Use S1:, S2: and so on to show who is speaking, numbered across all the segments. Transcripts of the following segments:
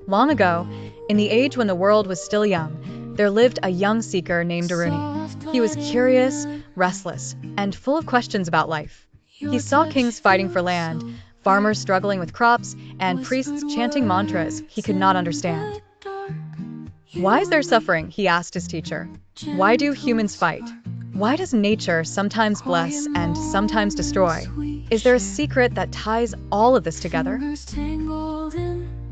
S1: Long ago, in the age when the world was still young, there lived a young seeker named Aruni. He was curious, restless, and full of questions about life. He saw kings fighting for land, farmers struggling with crops, and priests chanting mantras he could not understand. Why is there suffering? He asked his teacher. Why do humans fight? Why does nature sometimes bless and sometimes destroy? Is there a secret that ties all of this together?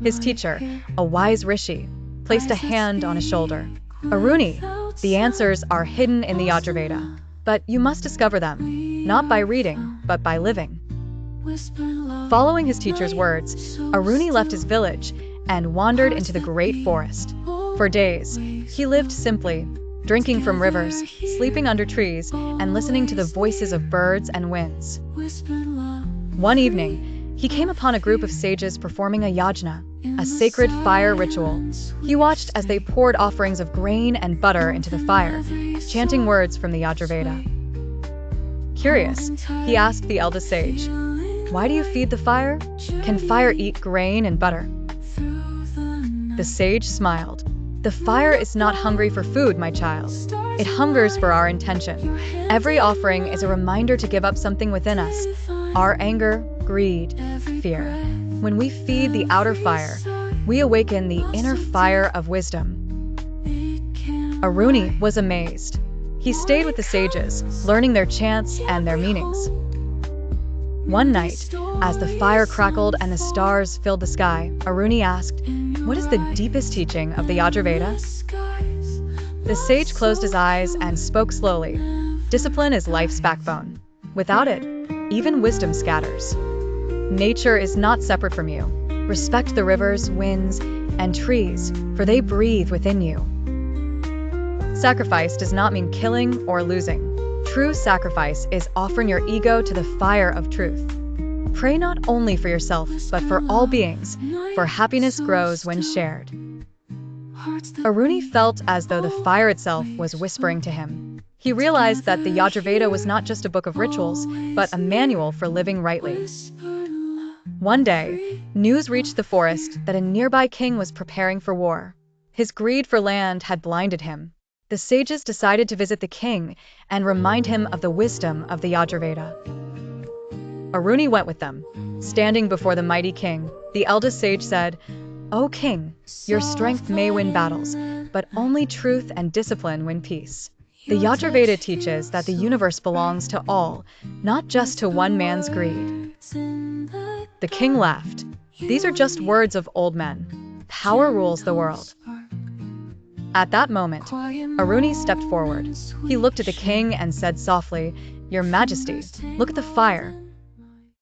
S1: His teacher, a wise rishi, placed a hand on his shoulder. Aruni, the answers are hidden in the Yajurveda, but you must discover them, not by reading, but by living. Following his teacher's words, Aruni left his village and wandered into the great forest. For days, he lived simply, drinking from rivers, sleeping under trees, and listening to the voices of birds and winds. One evening, he came upon a group of sages performing a yajna, a sacred fire ritual. He watched as they poured offerings of grain and butter into the fire, chanting words from the Yajurveda. Curious, he asked the eldest sage, "Why do you feed the fire? Can fire eat grain and butter?" The sage smiled. "The fire is not hungry for food, my child. It hungers for our intention. Every offering is a reminder to give up something within us, our anger, greed, fear. When we feed the outer fire, we awaken the inner fire of wisdom." Aruni was amazed. He stayed with the sages, learning their chants and their meanings. One night, as the fire crackled and the stars filled the sky, Aruni asked, "What is the deepest teaching of the Yajurveda?" The sage closed his eyes and spoke slowly. "Discipline is life's backbone. Without it, even wisdom scatters. Nature is not separate from you. Respect the rivers, winds, and trees, for they breathe within you." Sacrifice does not mean killing or losing. True sacrifice is offering your ego to the fire of truth. Pray not only for yourself, but for all beings, for happiness grows when shared. Aruni felt as though the fire itself was whispering to him. He realized that the Yajurveda was not just a book of rituals, but a manual for living rightly. One day, news reached the forest that a nearby king was preparing for war. His greed for land had blinded him. The sages decided to visit the king and remind him of the wisdom of the Yajurveda. Aruni went with them. Standing before the mighty king, the eldest sage said, "O king, your strength may win battles, but only truth and discipline win peace. The Yajurveda teaches that the universe belongs to all, not just to one man's greed." The king laughed. "These are just words of old men. Power rules the world." At that moment, Aruni stepped forward. He looked at the king and said softly, "Your Majesty, look at the fire.